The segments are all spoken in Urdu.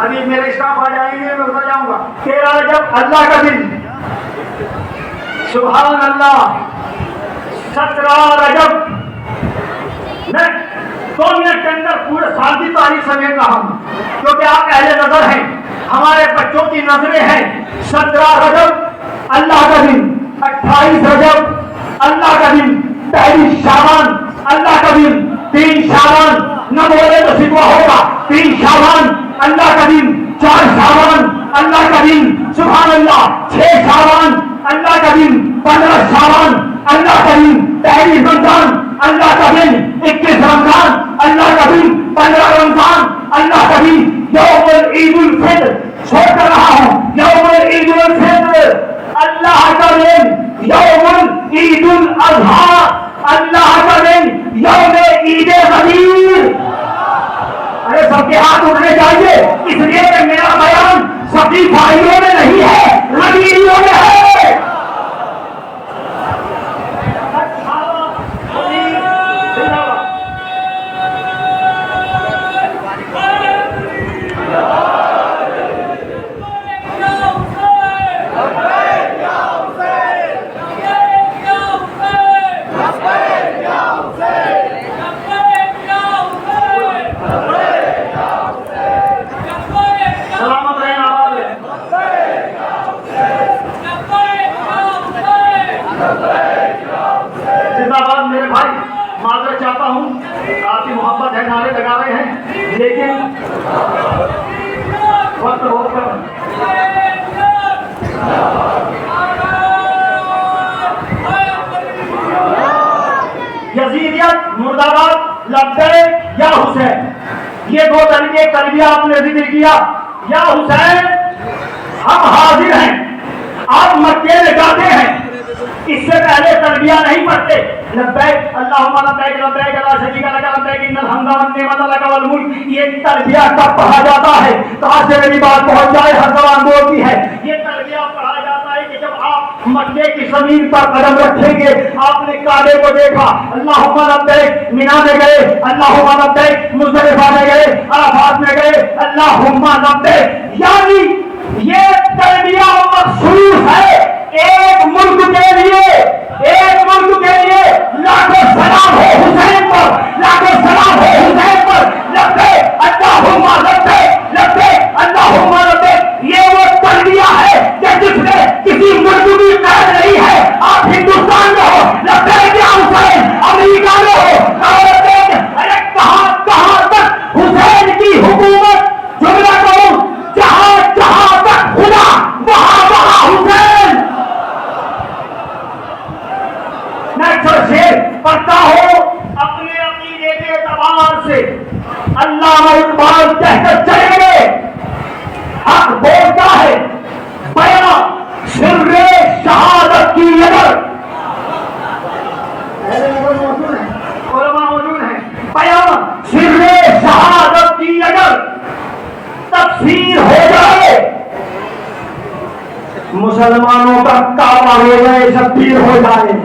ابھی میرے اسٹاف آ جائیں گے میں اتر جاؤں گا. 13 رجب اللہ کا دن, سبحان اللہ. 17 رجب میں 2 منٹ کے اندر پورے سال کی تاریخ سمجھ رہا ہوں کیونکہ آپ اہل نظر ہیں, ہمارے بچوں کی نظریں ہیں. 17 رجب اللہ کا دن, 28 رجب اللہ کا دن, 1 شعبان اللہ کا دن, 3 شعبان نہ بولے تو سکوا ہوگا, 3 شعبان اللہ کا دن, 4 شعبان اللہ کا دن, سبحان اللہ. 6 شعبان اللہ کا دن, 15 شعبان اللہ کا دن, 1 رمضان اللہ کا دن, 21 رمضان اللہ کا دن, 15 رمضان اللہ کا دن, یوم عید الفطر چھوڑ کر رہا ہوں, یوم عید الفطر اللہ کا دن, یوم عید الاضحیٰ اللہ کا دن, یوم عید غدیر. ارے سب کے ہاتھ اٹھنے چاہیے, اس لیے کہ میرا بیان سبھی بھائیوں میں نہیں ہے, غدیریوں میں ہے. معذرت چاہتا ہوں, آپ کی محبت ہے, نعرے لگا رہے ہیں, لیکن وقت ہو کر یزیدیت مرد آباد لبیک یا حسین, یہ 2 تلبیہ آپ نے ذکر کیا. یا حسین ہم حاضر ہیں, آپ مکے میں جاتے ہیں, اس سے پہلے تلبیہ نہیں پڑھتے. لبیک اللہم لبیک لبیک لا شریک لک لبیک ان الحمد والنعمت لک والملک, یہ تلبیہ کب پڑھا جاتا ہے؟ کہاں سے میری بات پہنچ جائے, ہر زبان بولتی ہے. یہ تلبیہ پڑھا جاتا ہے کہ جب آپ مکے کی زمین پر قدم رکھیں گے, آپ نے کعبے کو دیکھا, اللہم لبیک مینا میں گئے, اللہم لبیک مزدلفہ میں گئے, عرفات میں گئے, اللہم لبیک. یعنی یہ تلبیہ مخصوص ہے ایک ملک کے لیے, ایک ملک کے لیے. لاکھوں سلام ہو حسین پر, لاکھوں سلام ہو حسین پر. لبیک اللہم لبیک لبیک اللہم لبیک. یہ وہ تلبیہ ہے کہ جس میں کسی ملک کی قید نہیں ہے. آپ ہندوستان میں ہو لبیک یا حسین, امریکہ میں ہو لبیک. ارے کہاں تک حسین کی حکومت, جملہ کروں, جہاں تک خدا وہاں حسین. میں شیر پڑھتا ہوں اپنے عقیدے کے اعتبار سے. علامہ اقبال کہہ کر چلے گئے, حق بولتا ہے, بیان سر شہادت کی اگر علماء موجود ہیں, بیان سر شہادت کی اگر تفسیر ہو جائے, مسلمانوں کا کعبہ ہو جائے, شبیر ہو جائے.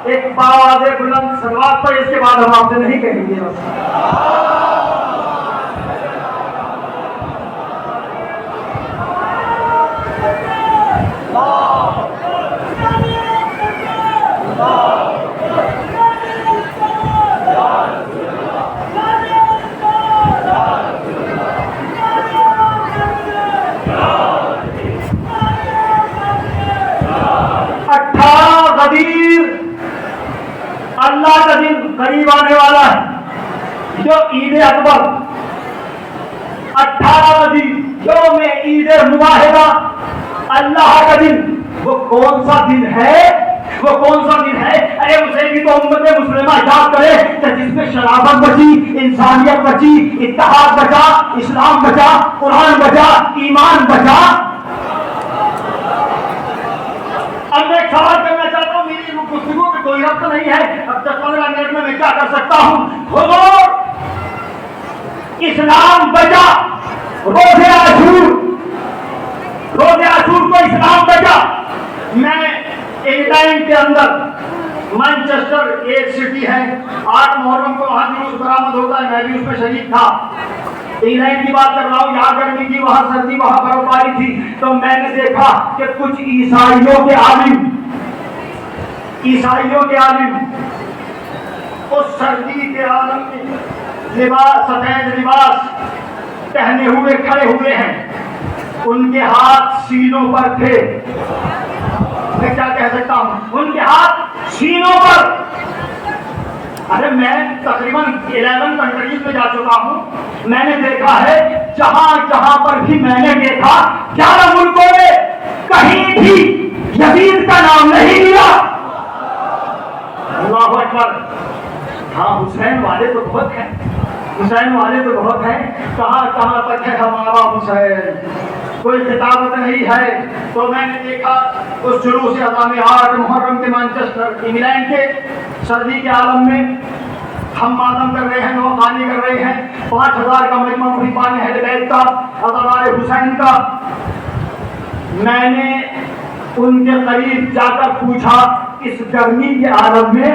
ایک باز بلند سلوات پر, اس کے بعد ہم آپ سے نہیں کہیں گے. اللہ کا دن قریب آنے والا ہے جو عید اکبر. 18 دن یوم عید مباہدہ, اللہ کا دن. وہ کون سا دن ہے, وہ کون سا دن ہے؟ ارے اسے بھی تو امت مسلمہ یاد کرے کہ جس میں شرافت بچی, انسانیت بچی, اتحاد بچا, اسلام بچا, قرآن بچا, ایمان بچا. اب میں ایک سوال کرنا چاہتا ہوں, میری گفتگو میں کوئی ربط نہیں ہے, اب 10-15 منٹ میں کیا کر سکتا ہوں. حضور اسلام بچا, روزے عاشور کو اسلام بچا. میں انگلینڈ کے اندر مانچسٹر ایک سٹی ہے, 8 محرم کو وہاں جلوس برآمد ہوتا ہے, میں بھی اس میں شریک تھا. انگلینڈ کی بات کر رہا ہوں، یہاں گرمی کی، وہاں سردی، وہاں برف باری تھی، تو میں نے دیکھا کہ کچھ عیسائیوں کے عالم اس سردی کے عالم میں سفید لباس پہنے ہوئے کھڑے ہوئے ہیں، ان کے ہاتھ سینوں پر تھے، میں کیا کہہ سکتا ہوں، ان کے ہاتھ سینوں پر. ارے میں تقریباً 11 کنٹریز میں جا چکا ہوں، میں نے دیکھا ہے جہاں جہاں پر بھی میں نے دیکھا 11 ملکوں میں کہیں بھی یزید کا نام نہیں لیا. اللہ اکبر. ہاں حسین والے تو بہت ہیں، کہاں کہاں تک ہے ہمارا حسین، کوئی خطابت نہیں ہے. تو میں نے دیکھا اس جلوس عظام 8 محرم کے مانچسٹر انگلینڈ کے سردی کے عالم میں ہم ماتم کر رہے ہیں، نوخوانی کر رہے ہیں، 5000 کا مجمع محبان اہل بیت کا، عزادار حسین کا. میں نے ان کے قریب جا کر پوچھا اس گرمی کے عالم میں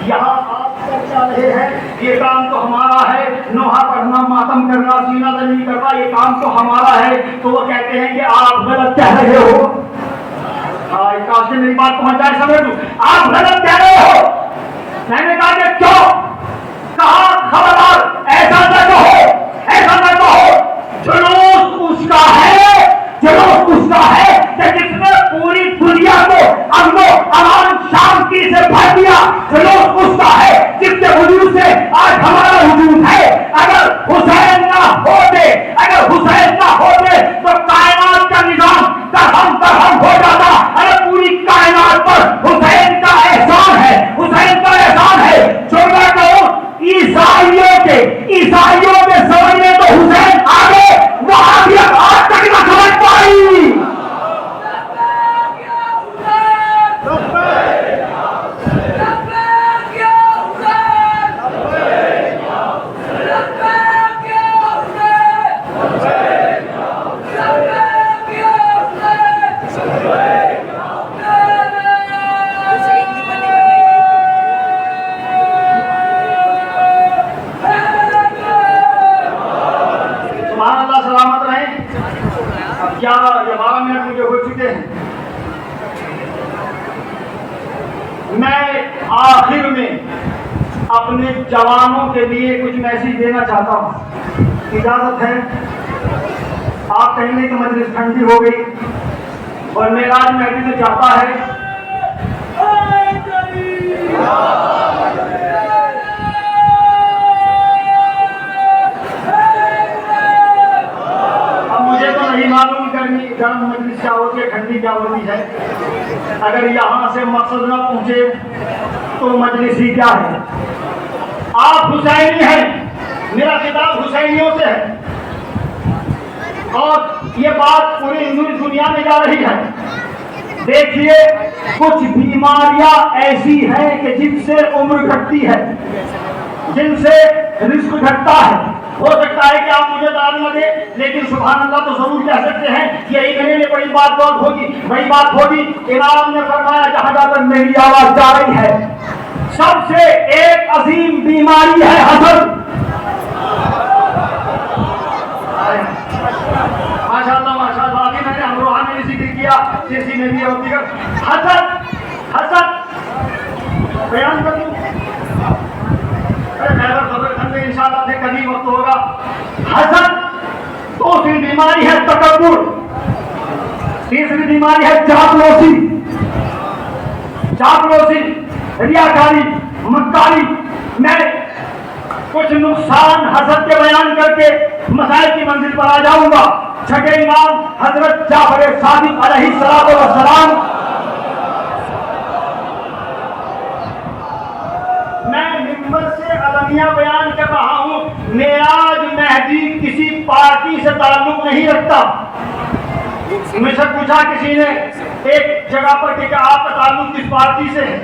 یہاں آپ کیا چاہ رہے ہیں؟ یہ کام تو ہمارا ہے، نوحہ پڑھنا، ماتم کرنا، سینہ تنی کرنا، یہ کام تو ہمارا ہے. تو وہ کہتے ہیں کہ آپ غلط کہہ رہے ہو. کاش سے میری بات پہنچ جائے سمجھ لوں، آپ غلط کہہ رہے ہو. میں نے کہا کہ کیوں؟ کہا خبردار ایسا نہ کہو، جلوس اس کا ہے کہ جس نے پوری دنیا کو امن و امان شانتی سے بھر دیا. جلوس اس کا ہے جس کے وجود سے آج ہمارا وجود ہے. اگر حسین نہ ہوتے تو کائنات کا نظام درہم ہو جاتا. اگر پوری کائنات پر حسین کا احسان ہے جو میں کہوں عیسائیوں کے سمجھ میں تو حسین آگے، وہابیت آج تک نہ سمجھ پائی. یا 12 منٹ مجھے ہو چکے ہیں. میں آخر میں اپنے جوانوں کے لیے کچھ میسج دینا چاہتا ہوں، اجازت ہے؟ آپ کہیں گے کہ مجلس ٹھنڈی ہو گئی اور معراج مہدی میں جاتا ہے. گرم مجلس کیا ہوتی ہے، ٹھنڈی کیا ہوتی ہے. اگر یہاں سے مقصد نہ پہنچے تو مجلس ہی کیا ہے. آپ حسینی ہیں، میرا خطاب حسینیوں سے ہے، اور یہ بات پوری دنیا میں جا رہی ہے. دیکھیے کچھ بیماریاں ایسی ہیں کہ جن سے عمر گھٹتی ہے، جن سے رزق گھٹتا ہے. ہو سکتا ہے کہ آپ مجھے داد نہ دیں، لیکن سبحان اللہ تو ضرور کہہ سکتے ہیں. یہی میرے لیے بڑی بات ہوگی. امام نے فرمایا جہاں جا کر میری آواز جا رہی ہے، سب سے ایک عظیم بیماری ہے حسد. ماشاء اللہ ابھی میں نے امروہہ میں ذکر کیا، سرسی میں بھی ہوتی ہے حسد. بیان کر دوں، انشاءاللہ سے کبھی وقت ہوگا. حسد. دوسری بیماری ہے تکبر. تیسری بیماری ہے چاپلوسی، ریاکاری، مکاری. میں کچھ نقصان حسد کے بیان کر کے مسائل کی منزل پر آ جاؤں گا. چھٹے امام حضرت جعفر صادق علیہ السلام. میں ممبر سے المیہ بیان کر رہا ہوں. معراج مہدی کسی پارٹی سے تعلق نہیں رکھتا. مجھ سے پوچھا کسی نے ایک جگہ پر کہ آپ کا تعلق کس پارٹی سے ہے،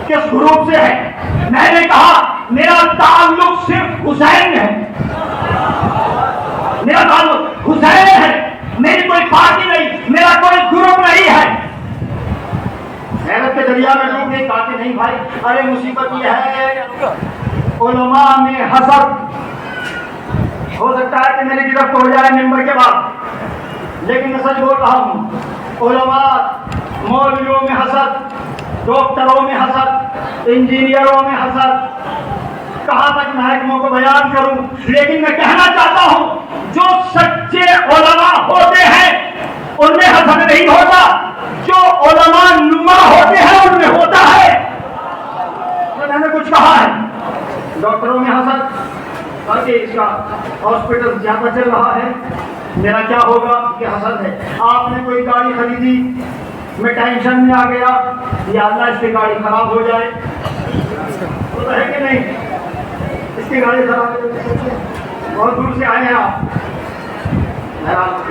کس گروپ سے ہے؟ میں نے کہا میرا تعلق صرف حسین ہے، میرا تعلق حسین ہے. میری کوئی پارٹی نہیں، میرا کوئی گروپ نہیں ہے. حیرت کے دریا میں ڈوب گئے. کہا کہ نہیں بھائی، ارے مصیبت یہ ہے علماء میں حسد ہو سکتا ہے کہ میری گرفت ہو جائے ممبر کے بعد، لیکن میں سچ بول رہا ہوں، علماء مولویوں میں حسد، ڈاکٹروں میں حسد، انجینئروں میں حسد، کہاں تک محکموں کو بیان کروں، لیکن میں کہنا چاہتا ہوں جو سچے علماء ہوتے ہیں ان میں حسد نہیں ہوتا، جو علماء نما ہوتے ہیں ان میں ہوتا ہے۔ میں نے کچھ کہا ہے ڈاکٹروں میں حسد، بلکہ اس کا ہاسپٹل زیادہ چل رہا ہے، میرا کیا ہوگا، یہ حسد ہے۔ آپ نے کوئی گاڑی خریدی، میں ٹینشن میں آ گیا، یا اللہ اس کی گاڑی خراب ہو جائے، ہوتا ہے کہ نہیں؟ اس کی گاڑی خراب ہو جائے، بہت دور سے آئے ہیں آپ،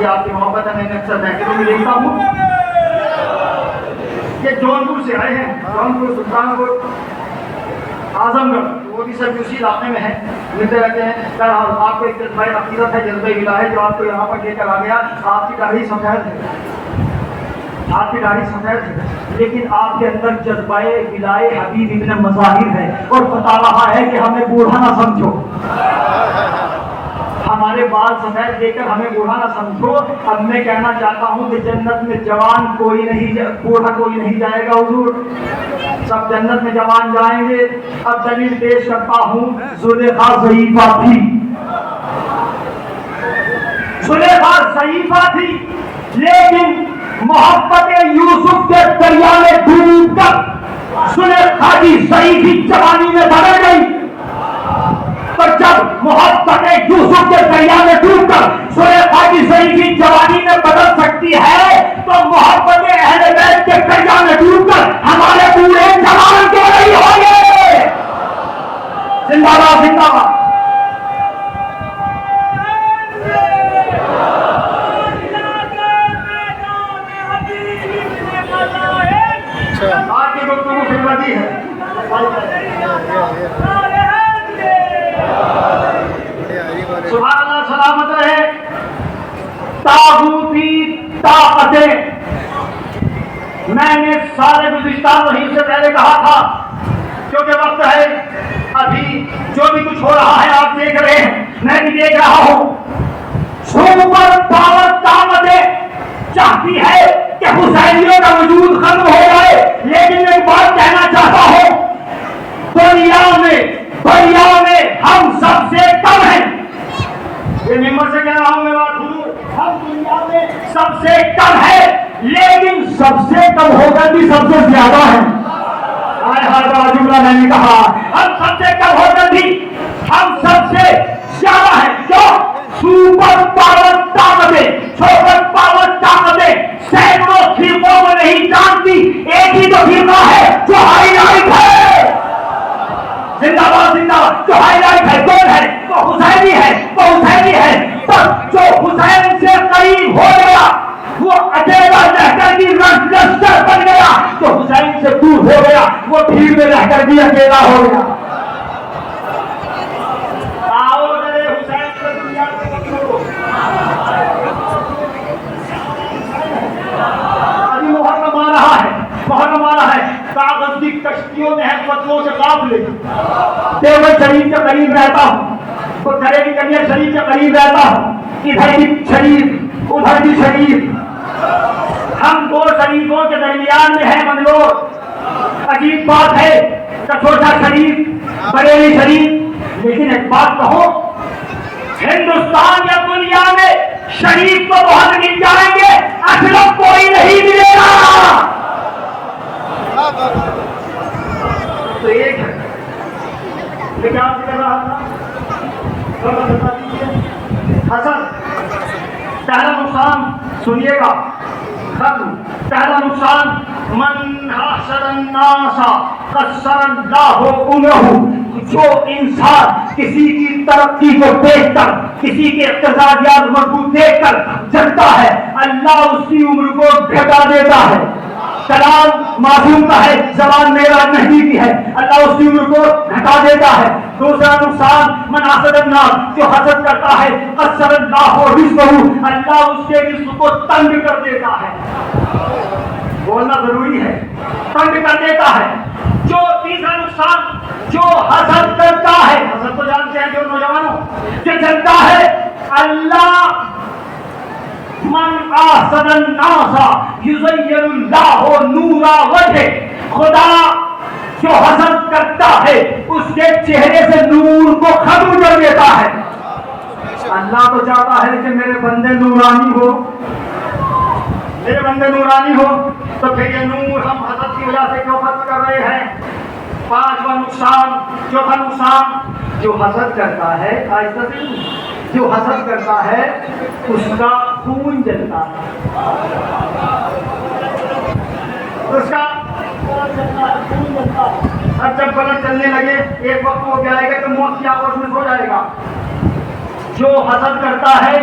یہ آپ کی محبت ہے، میں اکثر بینکوں میں لکھتا ہوں، یہ جونپور سے آئے ہیں، جونپور، سلطان پور، اعظم گڑھ، وہ بھی سب اسی علاقے میں ہیں، ملتے رہتے ہیں۔ بہرحال آپ کو ایک جذبہ عقیدت ہے، جذبہ الہ ہے جو آپ کو یہاں پر لے کر آ گیا۔ آپ کی داڑھی سفید ہے، آپ کی داڑھی سفید ہے، لیکن آپ کے اندر جذبہ الہ حبیب ابن مظاہر ہے، اور بتا رہا ہے کہ ہمیں بوڑھا نہ سمجھو، ہمارے بال سفید دے کر ہمیں بوڑھا نہ سمجھو۔ اب میں کہنا چاہتا ہوں کہ جنت میں جوان کوئی نہیں، بوڑھا کوئی نہیں جائے گا حضور، سب جنت میں جوان جائیں گے۔ اب دلیل پیش کرتا ہوں، زلیخا ضعیفہ تھی، زلیخا ضعیفہ تھی، لیکن محبت یوسف کے دریا میں ڈوب کر زلیخا کی ضعیفی جوانی میں بدل گئی۔ تو جب محبت یوسف کے دریا میں ڈوب کر زلیخا کی ضعیفی جوانی میں بدل سکتی ہے، تو محبت اہل بیت کے دریا میں ڈوب کر ہمارے بوڑھے جوان کیوں نہیں ہوں گے؟ زندہ باد، زندہ باد۔ آج کی گفتگو خدمتی ہے، سبحان اللہ، سلامت رہے۔ تاغوتی طاقتیں، میں نے سارے گزشتہ مہینے سے پہلے کہا تھا، کیونکہ وقت ہے، ابھی جو بھی کچھ ہو رہا ہے آپ دیکھ رہے ہیں، میں بھی دیکھ رہا ہوں۔ سپر پاور طاقتیں چاہتی ہے کہ حسینیوں کا وجود ختم ہو جائے، لیکن میں ایک بات کہنا چاہتا ہوں، دنیا میں ہم سب سے کم ہیں، یہ ممبر سے کہہ رہا ہوں میں بات حضور، ہم دنیا میں سب سے کم ہے، لیکن سب سے کم ہو کر بھی سب سے زیادہ ہے۔ ہر بار جملہ میں نے کہا، ہم سب سے کم ہو کر بھی ہم سب سے زیادہ ہیں، کیوں؟ سپر پاور طاقتیں، سپر پاور طاقتیں سینکڑوں فرقوں کو نہیں جانتی، ایک ہی تو فرقہ ہے جو ہائی لائٹ ہے، زندہ باد، زندہ باد، جو ہائی لائٹ ہے، کون ہے؟ وہ حسینی ہے، وہ حسینی ہے۔ بس جو حسین سے قریب ہو گیا وہ اکیلا رہ کر بھی لشکر بن گیا، تو حسین سے دور ہو گیا وہ بھیڑ میں رہ کر بھی اکیلا ہو گیا۔ محرم آ رہا ہے، کاغذ کی کشتیوں میں ہے فتووں کے قافلے، دیوبند شریف کے قریب رہتا ہوں، تو کرے کی کنیر شریف کے قریب رہتا ہوں، ادھر بھی شریف ادھر بھی شریف، ہم دو شریفوں کے درمیان میں ہے بنگلور۔ عجیب بات ہے، کچھوٹا شریف، بریلی شریف، لیکن ایک بات کہو، ہندوستان یا دنیا میں شریف تو بہت مل جائیں گے، اسلم کوئی نہیں ملے گا۔ تو ایک ہے، لیکن آپ سے کر رہا تھا حسن، پہلا نقصان سنیے گا، ختم، پہلا نقصان، من حسد الناس قصر اللہ عمرہ، جو انسان کسی کی ترقی کو دیکھ کر، کسی کے اقتصادیات مضبوط دیکھ کر جلتا ہے، اللہ اس کی عمر کو گھٹا دیتا ہے۔ کلام معصوم کا ہے، زبان میرا نہیں کی ہے، اللہ اس کی عمر کو گھٹا دیتا ہے۔ دوسرا نقصان، من حسد الناس، جو حسد کرتا ہے، قصر اللہ رزقہ، اللہ اس کے رزق کو تنگ کر دیتا ہے۔ بولنا ضروری ہے، تنگ کر دیتا ہے۔ جو تیسرا نقصان جو حسد کرتا ہے، حسد تو جانتے ہیں جو نوجوانوں جو چلتا ہے، اللہ من احسن الناس یزین اللہ نور وجہ، خدا جو حسد کرتا ہے اس کے چہرے سے نور کو ختم کر دیتا ہے۔ اللہ تو چاہتا ہے کہ میرے بندے نورانی ہو، میرے بندے نورانی ہو، تو پھر یہ نور ہم حسد کی وجہ سے کیوں ختم کر رہے ہیں؟ پانچواں نقصان، چوتھا نقصان، جو حسد کرتا ہے، آہستہ سے جو حسد کرتا ہے اس کا خون جلتا ہے، اس کا خون جلتا ہے، اور جب بلڈ چلنے لگے ایک وقت وہ کیا آئے گا کہ موت کی آگوش میں سو جائے گا۔ جو حسد کرتا ہے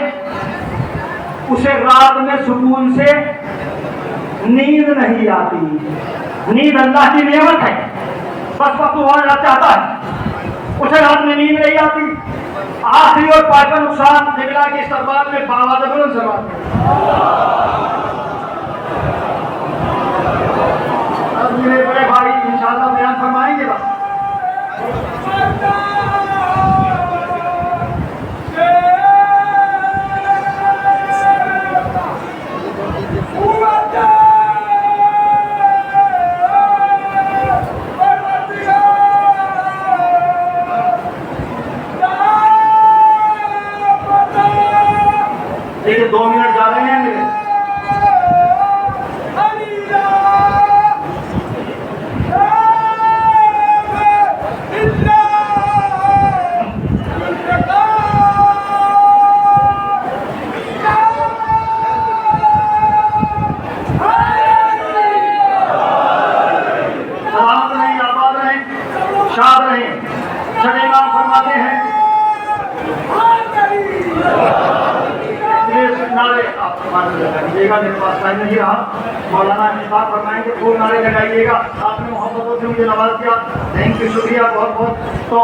اسے رات میں سکون سے نیند نہیں آتی، نیند اللہ کی نعمت ہے، بس وقت وہ چاہتا ہے اسے رات میں نیند نہیں آتی۔ آخری اور پانچواں نقصان نکلا کہ اس دربار میں باواد بلند سے بات اب میرے بڑے بھائی انشاءاللہ بیان فرمائیں گے بس۔ دیکھیے 2 منٹ جا رہے ہیں میرے، سلامت رہیں، آباد رہیں، شاد رہیں۔ چھٹے امام فرماتے ہیں نعرے، آپ لگائیے گا، میرے پاس ٹائم نہیں رہا، مولانا احسان فرمائیں کہ خوب نعرے لگائیے گا، آپ نے محبتوں سے مجھے نواز کیا، تھینک یو، شکریہ بہت بہت۔ تو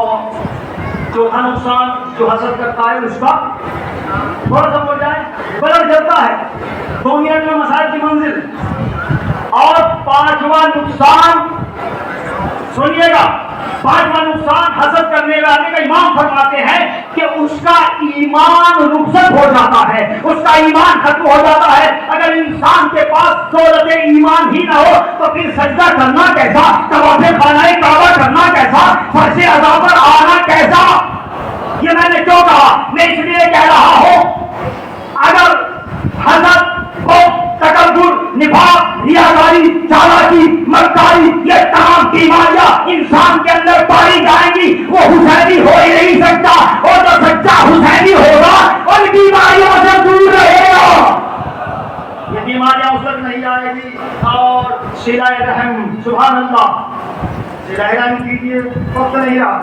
چوتھا نقصان جو حسد کرتا ہے اس کا تھوڑا سا بول جائے بلڈ جلتا ہے، 2 منٹ میں مسائل کی منزل۔ اور پانچواں نقصان سنیے گا، پانچواں نقصان حسد کرنے والے کا امام فرماتے ہیں کہ اس کا ایمان رخصت ہو جاتا ہے، اس کا ایمان ختم ہو جاتا ہے۔ اگر انسان کے پاس دولت ایمان ہی نہ ہو تو پھر سجدہ کرنا کیسا، طواف خانہ کعبہ کرنا کیسا، فرش اعضاء پر آنا کیسا؟ یہ میں نے کیوں کہا؟ میں اس لیے کہہ رہا ہوں اگر حسد کو تکبر، نفاق، ریاکاری، چالاکی، مکاری، یہ تمام بیماریاں انسان کے اندر پائی جائیں گی، وہ حسینی ہو ہی نہیں سکتا، اور جو سچا حسینی ہوگا ان بیماریوں سے دور رہے گا، یہ بیماریاں اس وقت نہیں آئے گی۔ اور صلہ رحم، سبحان اللہ، صلہ رحم کیجیے، وقت نہیں رہا،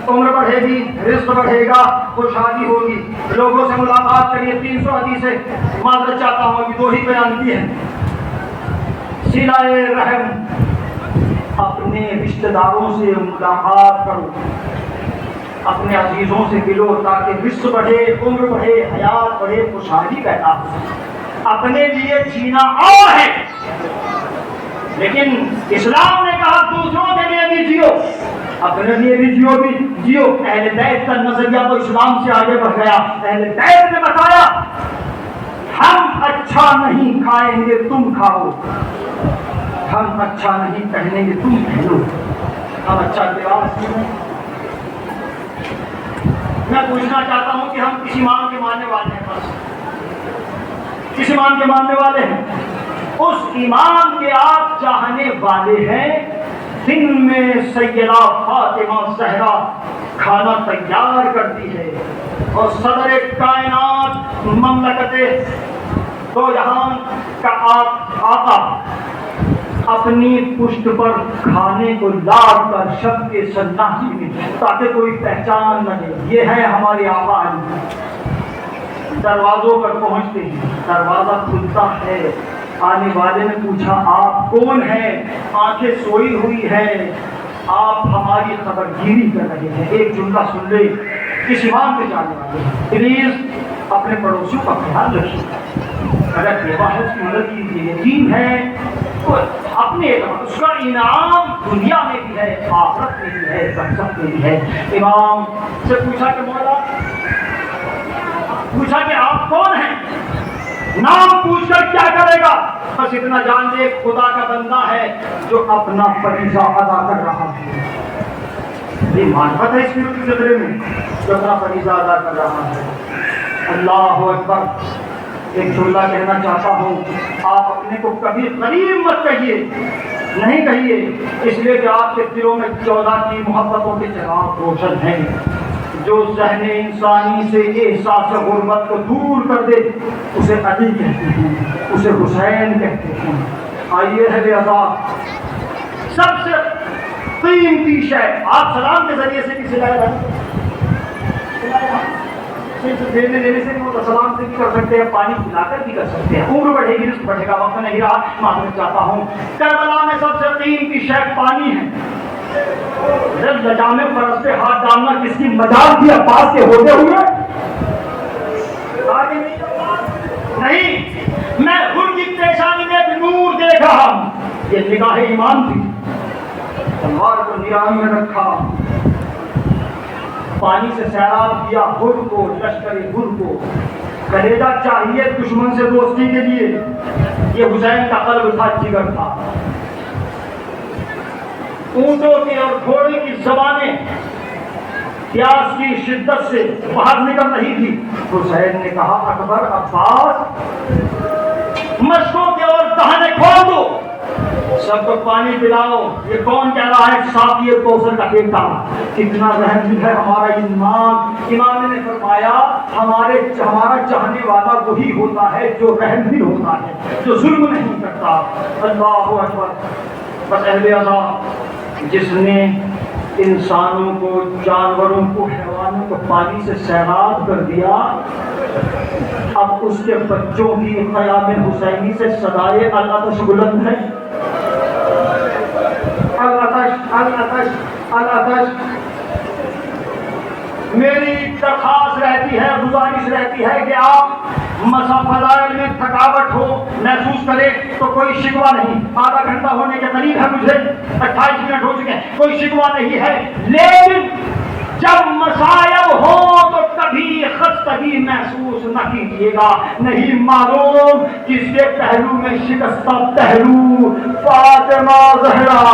عمر بڑھے گی، رزق بڑھے گا، خوشحالی ہوگی، لوگوں سے ملاقات کریے۔ 300 حدیثیں معذرت چاہتا ہوں کہ 2 ہی بیان کی ہیں۔ صلہ رحم، اپنے رشتہ داروں سے ملاقات کرو، اپنے عزیزوں سے ملو تاکہ رزق بڑھے، عمر بڑھے، حیات بڑھے، خوشحالی پیدا ہو۔ اپنے لیے جینا اور ہے، لیکن اسلام نے کہا دوسروں کے لیے بھی جیو، اپنے لیے بھی جیو۔ اہل بیت کا نظریہ تو اسلام سے آگے بڑھ گیا۔ اہل بیت نے بتایا ہم اچھا نہیں کھائیں گے تم کھاؤ، ہم اچھا نہیں پہنیں گے تم پہنو، ہم اچھا لباس پہنیں۔ میں پوچھنا چاہتا ہوں کہ ہم کس امام کے ماننے والے ہیں؟ بس کس امام کے ماننے والے ہیں؟ اس امام کے آپ چاہنے والے ہیں دن میں سیدہ فاطمہ زہرا کھانا تیار کرتی ہے اور صدر کائنات مملکت دو جہان کا آقا اپنی پشت پر کھانے کو لاد کر شب کے سناٹے میں تاکہ کوئی پہچان نہ دے، یہ ہے ہمارے آقا علی۔ دروازوں پر پہنچتے ہیں، دروازہ کھلتا ہے، آنے والے نے پوچھا آپ کون ہیں؟ آنکھیں سوئی ہوئی ہیں، آپ ہماری خبر گیری کر رہے ہیں۔ ایک جملہ سن لے، اس امام پہ جانے والے پلیز اپنے پڑوسیوں کا خیال رکھیے. اگر بیوہ ہے اس کی مدد کیجیے. یتیم ہے تو اپنے اس کا انعام دنیا میں بھی ہے, آخرت میں بھی ہے, برزخ میں بھی ہے. امام سے پوچھا کہ مولا, پوچھا کہ آپ کون ہیں؟ نام پوچھ کر کیا کرے گا؟ بس اتنا جان لے خدا کا بندہ ہے جو اپنا فریضہ ادا کر رہا ہے. یہ معرفت ہے اس کی قدرے میں, جو اپنا فریضہ ادا کر رہا ہے. اللہ اکبر. ایک جملہ کہنا چاہتا ہوں, آپ اپنے کو کبھی غریب مت کہیے, نہیں کہیے, اس لیے کہ آپ کے دلوں میں 14 کی محبتوں کے چراغ روشن ہیں. جو ذہن انسانی سے احساس غربت کو دور کر دے اسے علی کہتے ہیں, اسے حسین کہتے ہیں. آئیے ہے آزاد, سب سے قیمتی شے آپ سلام کے ذریعے سے بھی سلائے صرف دینے سے نہیں ہوتا, سلام سے بھی کر سکتے ہیں, پانی پلا کر بھی کر سکتے ہیں. عمر بڑھے گی رزق بڑھے گا, وقت نہیں رہا, معذرت چاہتا ہوں. کربلا میں سب سے قیمتی شے پانی ہے. جب لجام فرض پہ ہاتھ ڈالنا کس کی مجال تھی عباس کے ہوتے ہوئے؟ نہیں, میں ان کی پیشانی میں ایک نور دیکھ رہا ہوں. یہ نگاہ ایمان تھی. تلوار کو نیرانی میں رکھا, پانی سے سیراب کیا ہر کو, لشکر ہر کو. کلیجہ چاہیے دشمن سے دوستی کے لیے. یہ حسین کا قلب تھا, جگر تھا. اونٹوں کی اور گھوڑے کی زبانیں پیاس کی شدت سے باہر نکل رہی تھی. حسین نے کہا اکبر عباس مشکوں کے اور دہانے کھول دو, سب کو پانی پلاؤ. یہ کون کہہ رہا ہے؟ ساتھی کوثر کا بیٹا. کتنا رحم ہے ہمارا امام. امام نے فرمایا ہمارا چاہنے والا وہی ہوتا ہے جو رحم بھی ہوتا ہے, جو ظلم نہیں کرتا. اللہ اکبر. بس اہل اللہ جس نے انسانوں کو, جانوروں کو, حیوانوں کو پانی سے سیراب کر دیا, اب اس کے بچوں کی قیام حسینی سے صدائے العطش بلند ہے. العطش العطش العطش. میری درخواست رہتی ہے, گزارش رہتی ہے کہ آپ فضائل میں تھکاوٹ ہو محسوس کرے تو کوئی شکوہ نہیں. آدھا گھنٹہ ہونے کے قریب ہے مجھے, 28 منٹ ہو چکے ہیں, کوئی شکوہ نہیں ہے. لیکن جب مصائب ہو تو کبھی خستگی محسوس نہ کیجیے گا. نہیں معلوم کس کے پہلو میں شکستہ پہلو فاطمہ زہرا,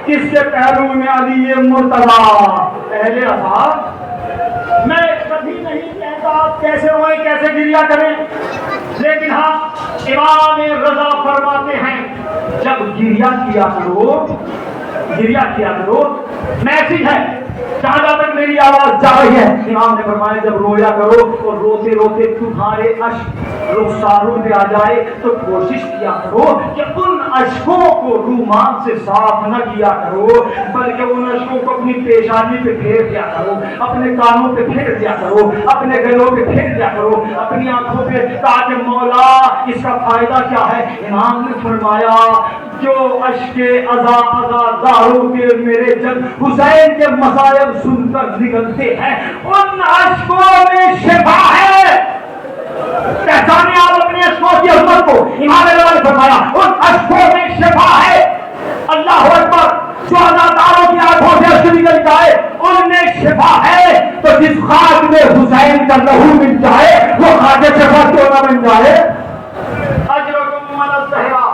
کس کے پہلو میں علی مرتضیٰ. اہل اصحاب میں کبھی نہیں کہتا آپ کیسے روئیں کیسے گریا کریں, لیکن ہاں امام رضا فرماتے ہیں جب گریا کیا کرو, میسج ہے جہاں تک میری آواز جا رہی ہے. امام نے فرمایا جب رویا کرو اور روتے روتے تمہارے اشک رخساروں پہ آ جائے تو کوشش کیا کرو کہ ان اشکوں کو رومال سے صاف نہ کیا کرو, بلکہ ان اشکوں کو اپنی پیشانی پہ پھیر دیا کرو, اپنے کانوں پہ پھیر دیا کرو, اپنے گلوں پہ پھیر دیا کرو, اپنی آنکھوں پہ. کہا کہ مولا اس کا فائدہ کیا ہے؟ امام نے فرمایا جو اشک عزاداروں کے میرے جب حسین کے مصائب سن کر نکلتے ہیں ان اشکوں میں شفا ہے. پہچانے آپ اپنے اشکوں کی عظمت کو. امام رضا نے فرمایا ان اشکوں میں شفا ہے. اللہ اکبر. جو عزاداروں کی آنکھوں سے اشک نکل جائے ان میں شفا ہے. تو جس خاک میں حسین کا لہو مل جائے وہ خاک شفا کیوں نہ بن جائے. اجرکم من الزہرا.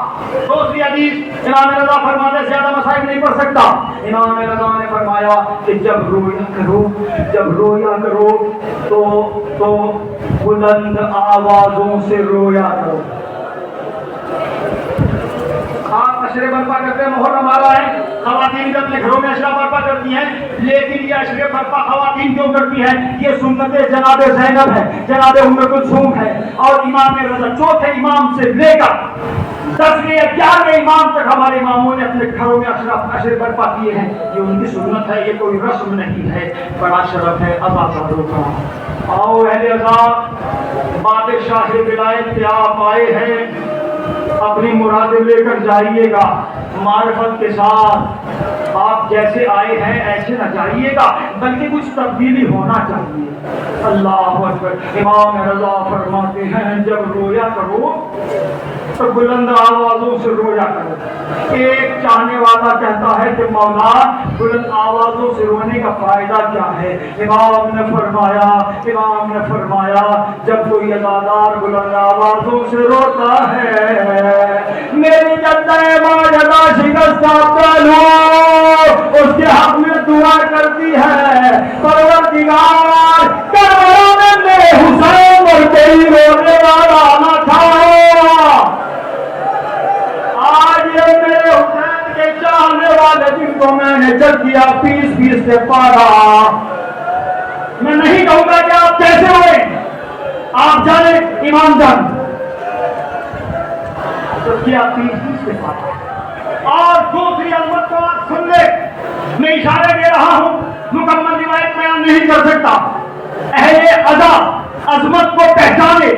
دوسری حدیث امام رضا فرماتے زیادہ مسائل نہیں پڑھ سکتا. امام رضا نے فرمایا کہ جب رویا کرو تو بلند آوازوں سے رویا کرو. آپ اشرے برپا کرتے ہیں, محرم آ رہا ہے, خواتین جب اپنے گھروں میں اشرا برپا کرتی ہیں, لیکن یہ اشرے برپا خواتین کیوں کرتی ہیں؟ یہ سنت جناب زینب ہے, جناب ام کلثوم ہے, اور امام رضا چوتھے امام سے لے کر 10ویں یا 11ویں امام تک ہمارے اماموں نے اپنے گھروں میں اشرے برپا کیے ہیں. یہ ان کی سنت ہے, یہ کوئی رسم نہیں ہے. بڑا شرف ہے عزاداروں کا. آؤ اہل عزا, بادشاہ ولایت پہ آپ آئے ہیں, اپنی مرادیں لے کر جائیے گا معرفت کے ساتھ. آپ جیسے آئے ہیں ایسے نہ جائیے گا، بلکہ کچھ تبدیلی ہونا چاہیے۔ اللہ اکبر۔ امام رضا فرماتے ہیں جب رویا کرو تو بلند آوازوں سے رویا کرو۔ ایک چاہنے والا کہتا ہے کہ مولا بلند آوازوں سے رونے کا فائدہ کیا ہے؟ امام نے فرمایا جب کوئی ادادار بلند آوازوں سے روتا ہے، میری جدہ ماجدہ شکستہ پہلو اس کے حق میں دعا کرتی ہے، پروردگار کربلا میں میرے حسین اور تیری رونے والا نہ تھا، آج یہ میرے حسین کے چاہنے والے جن کو میں نے جب کیا پیس سے پارا۔ میں نہیں کہوں گا کہ آپ کیسے ہوئے، آپ جانے ایمان جان جب کیا پیس سے پارا۔ اور دوسری عظمت کو آپ سن لیں، میں اشارہ دے رہا ہوں، مکمل روایت بیان نہیں کر سکتا۔ اہل عزا عظمت کو پہچانے،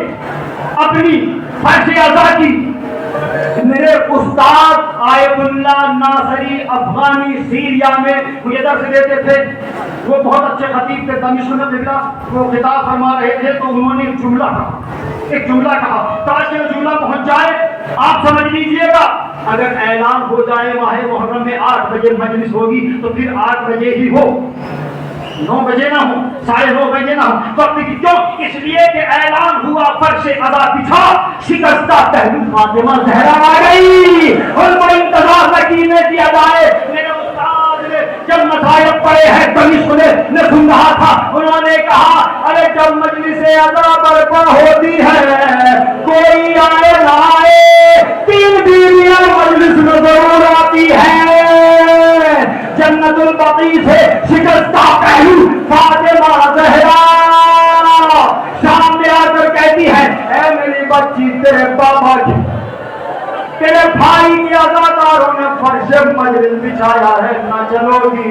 اپنی فرض عزا کی۔ میرے استاد آیت اللہ ناصری افغانی سیریا میں مجھے درس دیتے تھے، وہ بہت اچھے خطیب تھے، دمشق میں وہ خطاب فرما رہے تھے تو انہوں نے ایک جملہ کہا تاکہ وہ جملہ پہنچ جائے، آپ سمجھ لیجئے گا۔ اگر اعلان ہو جائے ماہ محرم میں 8 بجے مجلس ہوگی تو پھر 8 بجے ہی ہو، 9 بجے نہ ہو، 9:30 بجے نہ ہو، وقت کی کیوں؟ اس لیے کہ اعلان ہوا فرش عزا بچھا، شکستہ پہلو فاطمہ زہرا آ گئی، ان کو انتظار سکینے کی ادائے۔ میرے استاد نے جب مصائب پڑے ہیں دمشق نے سن رہا تھا، انہوں نے کہا ارے جب مجلس عزا برپا ہوتی ہے کوئی آئے نہ آئے 3 بیویاں مجلس میں ضرور آتی ہے، جنت البقیع سے شکستہ پہلو فاطمہ زہرا سامنے آ کر کہتی ہے اے میری بچی تیرے بابا کی تیرے بھائی کی عزاداروں نے فرش مجلس بچھایا ہے، نہ چلو گی۔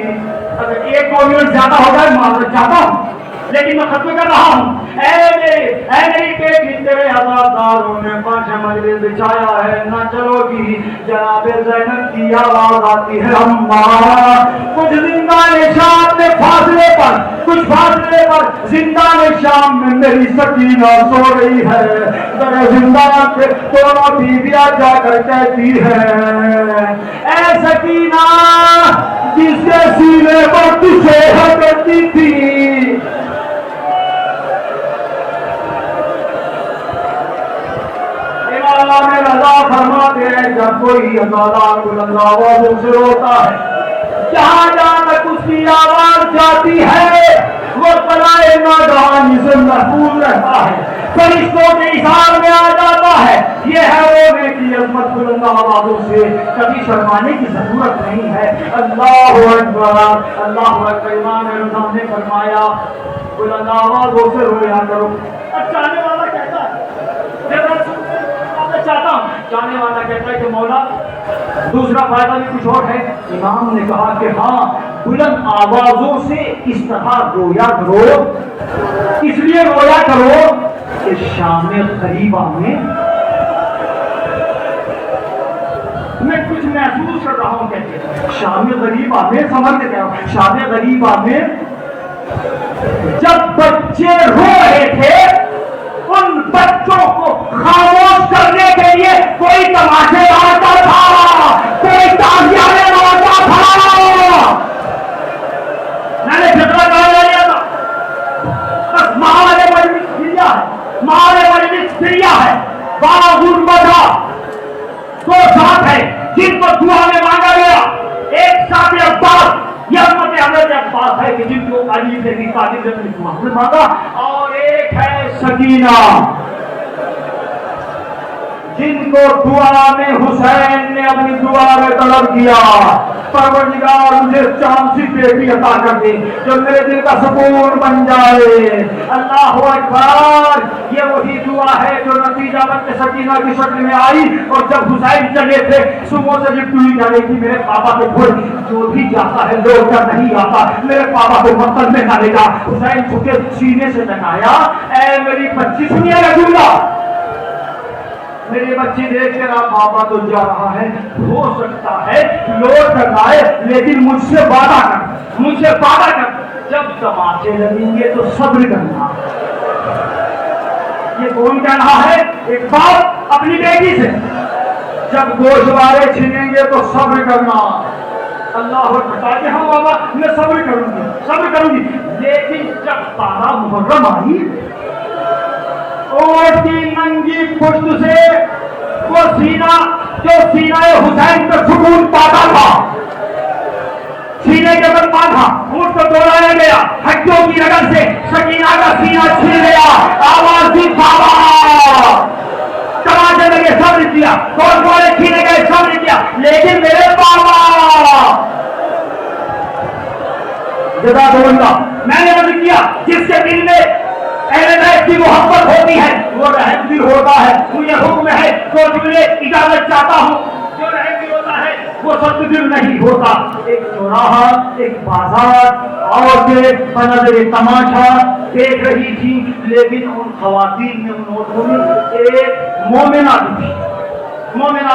اگر 1-2 منٹ زیادہ ہو جائے معذرت چاہتا ہوں، لیکن میں ختم کر رہا ہوں۔ اے میری بیٹی تیرے عزاداروں نے فرش مجلس بچھایا ہے، نہ چلو گی۔ جناب زینب کی آواز آتی ہے اماں کچھ زندان شام میں کچھ فاصلے پر زندان شام میں میری سکینہ سو رہی ہے، در زندان کے دونوں بیویاں جا کر کہتی ہے اے سکینہ جس کے سینے پر تجھے کرتی تھی، امام رضا فرماتے ہیں جب کوئی عزادار بلند آوازوں سے روتا ہے، جہاں جہاں تک اس کی آواز جاتی ہے وہ بلائے ناگہانی سے محفوظ رہتا ہے، فرشتوں کے اثار میں آ جاتا ہے۔ یہ ہے رونے کی عظمت، بلند آوازوں سے کبھی شرمانے کی ضرورت نہیں ہے۔ اللہ اکبر، اللہ اکبر۔ امام رضا نے فرمایا بلند آوازوں سے رویا کرو۔ اب چاہنے والا کہتا ہے چاہتا ہوں، چاہنے والا کہتا ہے کہ مولا دوسرا فائدہ بھی کچھ اور ہے۔ امام نے کہا کہ ہاں بلند آوازوں سے اس طرح رویا کرو، اس لیے رویا کرو کہ شام غریبہ میں کچھ محسوس کر رہا ہوں، کہتے ہیں شام غریبہ میں سمجھتے کیا ہوں، شام غریبہ میں جب بچے رو رہے تھے ان بچوں کو خاموش کرنے کے لیے کوئی تماشے مارتا تھا، کوئی تازیاں مارتا تھا، میں نے جھگڑا کہا لیا تھا، بس مہارے مجلس کریا ہے، مہارے مجلس کریا ہے، بارہ غربتہ 2 ساتھ ہے جن کو دعا میں مانگا گیا، ایک ساتھ عباس، یہ حضرت عباس ہے کہ جن کو علی سے بھی قادر سے محمد مانگا، اور ایک ہے سکینہ جن کو دعا میں حسین نے اپنی دعا میں طلب کیا پروردگار مجھے چاند سی بیٹی عطا کر دے جو میرے دل کا سکون بن جائے۔ اللہ اکبر، یہ وہی دعا ہے جو نتیجہ بن کے سکینہ کی شکل میں آئی، اور جب حسین چلے تھے صبح سے جب ٹوئی جا رہی تھی میرے پاپا کے گھر جو بھی جاتا ہے لوٹ کر نہیں آتا، میرے پاپا کو مقتل میں نہ لے جا۔ حسین جھکے سینے سے لگایا اے میری بچی، سنیے گا جملہ، میری بچی دیکھ کر آپ بابا تو جا رہا ہے، ہو سکتا ہے لوٹ کر آئے، لیکن مجھ سے وعدہ کر جب تماچے لگیں گے تو صبر کرنا۔ یہ کون کہہ رہا ہے؟ ایک باپ اپنی بیٹی سے، جب گوشوارے چھینیں گے تو صبر کرنا۔ اللہ بتا کہ ہاں بابا میں صبر کروں گی، لیکن جب 12 محرم آئی، اونٹ کی ننگی پشت سے وہ سینہ جو سینہ حسین کا سکون پاتا تھا، سینے کے بل پاتا، اونٹ کو دوڑایا گیا، ہڈیوں کی رگڑ سے سکینہ کا سینہ چھین گیا، آواز دی بابا، تماچے لگے صبر کیا، گوشوارے چھینے گئے صبر کیا، لیکن میرے بابا جزا دوں گا۔ میں نے عرض کیا جس کے دل میں اہل بیت کی محبت ہوتی ہے وہ رحم دل ہوتا ہے، مجھے حکم ہے جو جملے اجازت چاہتا ہوں، جو رحم دل ہوتا ہے وہ سخت دل نہیں ہوتا۔ ایک چوراہا، ایک بازار، عورتیں بنظر تماشا دیکھ رہی تھی، لیکن ان خواتین میں، ان عورتوں میں ایک مومنہ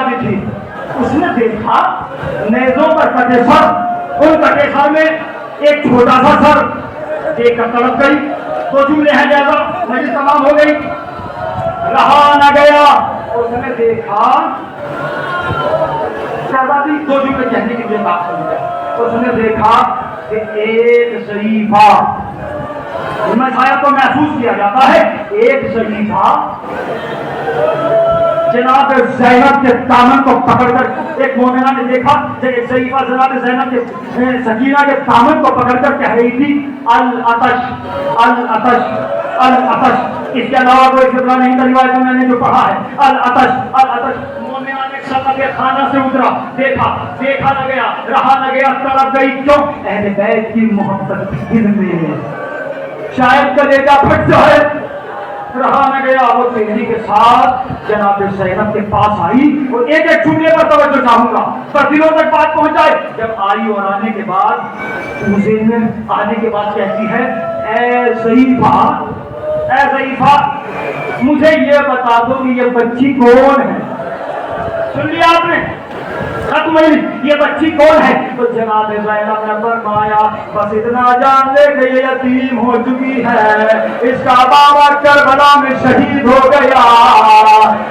بھی تھی۔ اس نے دیکھا نیزوں پر کٹے سر، ان کٹے سر میں ایک چھوٹا سا سر دیکھ کر تڑپ گئی۔ تو جملے ہیں جیسا مجھے تمام ہو گئی، رہا نہ گیا۔ اس نے دیکھا شہزادی، دو جملے کہنے کے لیے بات سمجھ گیا۔ اس نے دیکھا کہ ایک شریفہ، میں شاید تو محسوس کیا جاتا ہے، ایک شریفہ جناب زینب کے دامن کو پکڑ کر، ایک مومنہ نے دیکھا کہ ایک شریفہ جناب زینب کے سکینہ کے دامن کو پکڑ کر کہہ رہی تھی العطش العطش العطش۔ اس کے علاوہ کوئی خبر نہیں تھا روایت میں نے جو پڑھا ہے، العطش العطش۔ مومنہ نے صدقہ کے خانہ سے اترا، دیکھا نہ گیا، رہا نہ گیا، تڑپ گئی۔ کیوں؟ اہل بیت کی محبت دل میں ہے، شاید کلیجہ پھٹ جائے، رہا نہ گیا۔ وہ تیزی کے ساتھ جناب زینب کے پاس آئی اور ایک جملے پر توجہ چاہوں گا پر دلوں تک بات پہنچائے۔ جب آئی اور آنے کے بعد کہتی ہے، اے ضعیفہ مجھے یہ بتا دو کہ یہ بچی کون ہے؟ سن لیا آپ نے؟ ختم ہوئی، یہ بچی کون ہے؟ تو جناب زینب نے فرمایا بس اتنا جان لے کہ یہ یتیم ہو چکی ہے، اس کا بابا کربلا میں شہید ہو گیا۔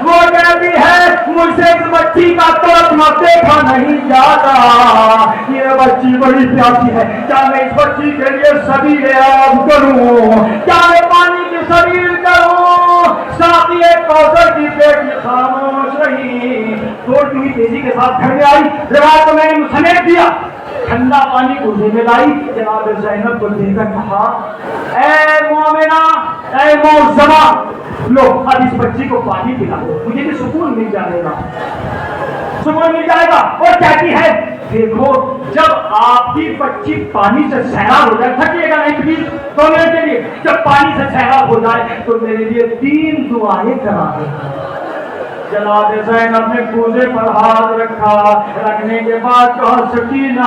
وہ کہتی ہے مجھ سے اس بچی کا تڑپنا دیکھا نہیں جاتا، یہ بچی بڑی پیاسی ہے، کیا میں اس بچی کے لیے سبیل آب کروں؟ کیا میں پانی کی سبیل کروں؟ ساتھی کوثر کی بیٹی خاموش رہی، دوڑتی ہوئی تیزی کے ساتھ گھر میں آئی، روایت میں نے سمیٹ دیا، ٹھنڈا پانی کوزے میں لائی، جناب زینب کو دے کر کہا، اے مومنہ، اے معظمہ، لو اب اس بچی کو پانی پلا دو، مجھے بھی سکون مل جائے گا۔ اور کہتی ہے دیکھو جب آپ کی بچی پانی سے سیراب ہو جائے، تھکیے گا نہیں پلیز 2 منٹ کے لیے، جب پانی سے سیراب ہو جائے تو میرے لیے 3 دعائیں کرا دیں۔ جناب زینب نے کوزے پر ہاتھ رکھا، رکھنے کے بعد کہا سکینہ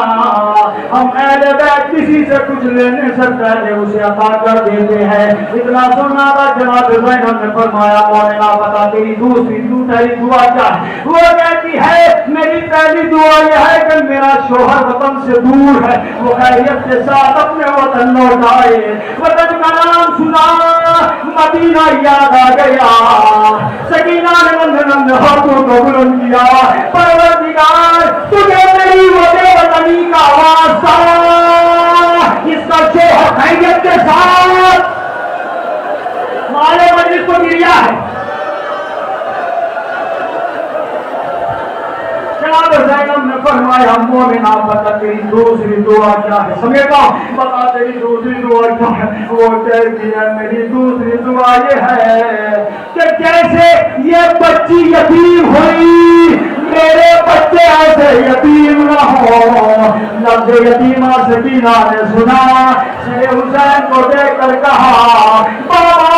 ہم اہل بیت کسی سے کچھ لینے سے پہلے اسے عطا کر دیتے ہیں۔ اتنا سننا تھا، جناب زینب نے فرمایا مومنہ بتا تیری دوسری پہلی دعا کیا ہے؟ وہ کہتی ہے میری پہلی دعا یہ ہے کہ میرا شوہر وطن سے دور ہے، وہ خیریت کے ساتھ اپنے وطن لوٹ آئے، وطن کا نام سنا مدینہ یاد آ گیا۔ سکینہ نے ہاتھوں کو بلند کیا، پروردگار تجھے میری وطن وطنی کا واسطہ، اس کا شوہر خیریت کے ساتھ مالے مجلس کو گریا ہے۔ جناب زینب نے فرمایا مومنہ بتا تیری دوسری دعا کیا ہے؟ سمیٹا بتا تیری دوسری دعا کیا ہے؟ وہ کہتی ہے میری دوسری دعا یہ ہے کہ جیسے یہ بچی یتیم ہوئی میرے بچے ایسے یتیم نہ ہو۔ لفظ یتیمہ سکینہ نے سنا، شیر حسین کو دیکھ کر کہا بابا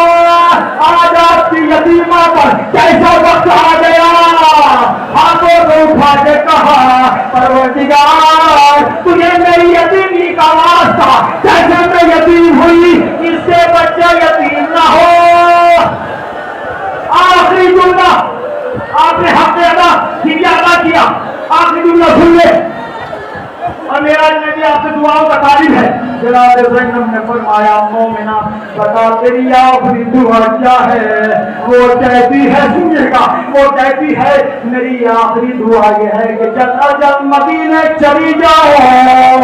آج آپ کی یتیمہ پر کیسا وقت آ گیا؟ ہاتھوں کو اٹھا کے کہا پروردگار تجھے میری یتیمی کا واسطہ، جیسے میں یتیم ہوئی اس سے بچہ یتیم نہ ہو۔ آپ نے حق ادا کیا. آخری جملہ سن لے اور میرا نبی آپ سے دعاؤں کا طالب ہے. جناب زینب نے فرمایا مومنہ بتا تیری آخری دعا کیا ہے؟ وہ کہتی ہے سنیے گا، وہ کہتی ہے میری آخری دعا یہ ہے کہ جب مدینے چلی جاؤ،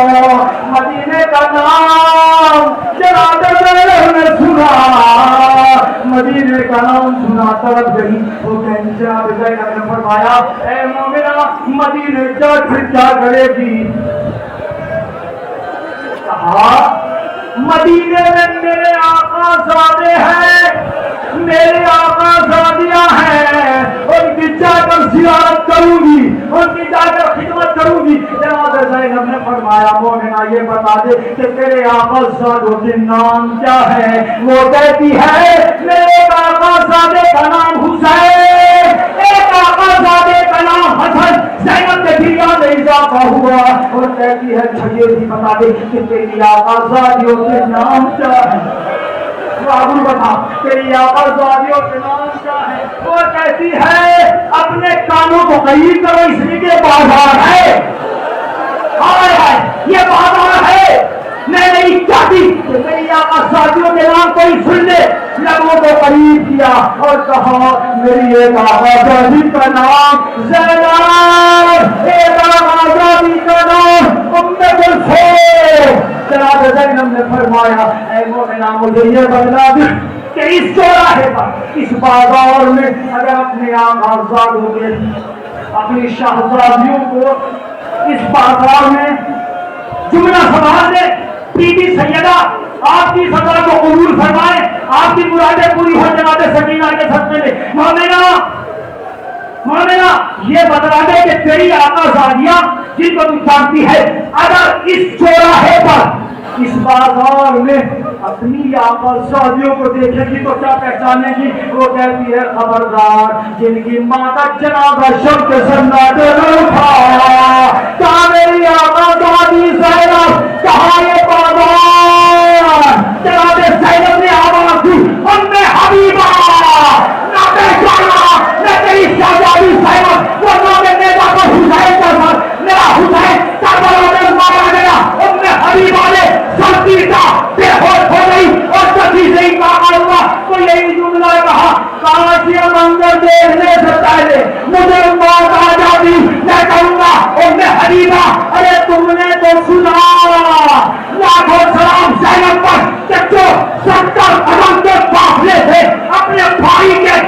مدینے کا نام جناب زینب نے سنا، مدینے کا نام سنا تڑپ گئی. وہ کہتی جناب زینب نے فرمایا اے مومنہ مدینے جا پھر کیا کرے گی؟ مدینے میں میرے آقا زادے ہیں، میرے آقا زادیاں ہیں، ان کی جا کر زیارت کروں گی، ان کی جا کر خدمت کروں گی. جناب زینب نے فرمایا مومنہ یہ بتا دے کہ تیرے آقا زادوں کے نام کیا ہے؟ وہ کہتی ہے میرے آقا زادے کا نام حسین، ایک آقا زادے کا نام حسن. زینب کے دل میں اضافہ ہوا اور کہتی ہے یہ بھی بتا دے کہ تیری آقا زادیوں کے نام کیا ہے؟ بابو بتا تیری آقا زادیوں کے نام کیا ہے؟ وہ کہتی ہے اپنے کانوں کو قریب کرو اس لیے کہ بازار ہے، یہ بازار ہے. میں نہیں چاہتی کہ میری آقا زادیوں کے نام کوئی سن لے. لبوں کو قریب کیا اور کہا میری ایک آقا زادی کا نام زینب، ایک آقا زادی کا نام ام کلثوم. جناب زینب نے فرمایا اے مومنہ مجھے یہ بتلا دے کہ اس چوراہے پر اس بازار میں اگر اپنے آقا زادوں کے اپنی شہزادیوں کو اس بازار میں جملہ سماج نے بی بی سیدہ آپ کی سزا کو قبول فرمائے، آپ کی مرادیں پوری ہو جناب سکینہ کے صدقے میں. مومنہ یہ بتلا دے کہ تیری آقا زادیاں جن کو تو جانتی ہے اگر اس چوراہے پر اس بازار میں اپنی آقا زادیوں کو دیکھے گی تو کیا پہچانے گی؟ وہ کہتی ہے خبردار جن کی ماں کا جنازہ شب کے سناٹے میں اٹھا، کہاں میری آقا زادی زینب، کہاں یہ بازار؟ جناب زینب نے آواز دی ام حبیبہ، نہ پہچانا نہ تیری شہزادی زینب، وہ نام نیتا کا حسین کا سر، میرا حسین کربلا میں مارا گیا. ام حبیبہ نے سر پیٹا، بے ہوش ہو گئی اور کسی سے ہی کہا ہوا تو یہی جملہ کہا کاش یہ منظر دیکھنے سے پہلے مجھے موت آ جاتی. میں کہوں گا ام حبیبہ ارے تم نے تو سنا، لاکھوں سلام زینب پر کہ جو 70 قدم کے فاصلے سے اپنے بھائی کے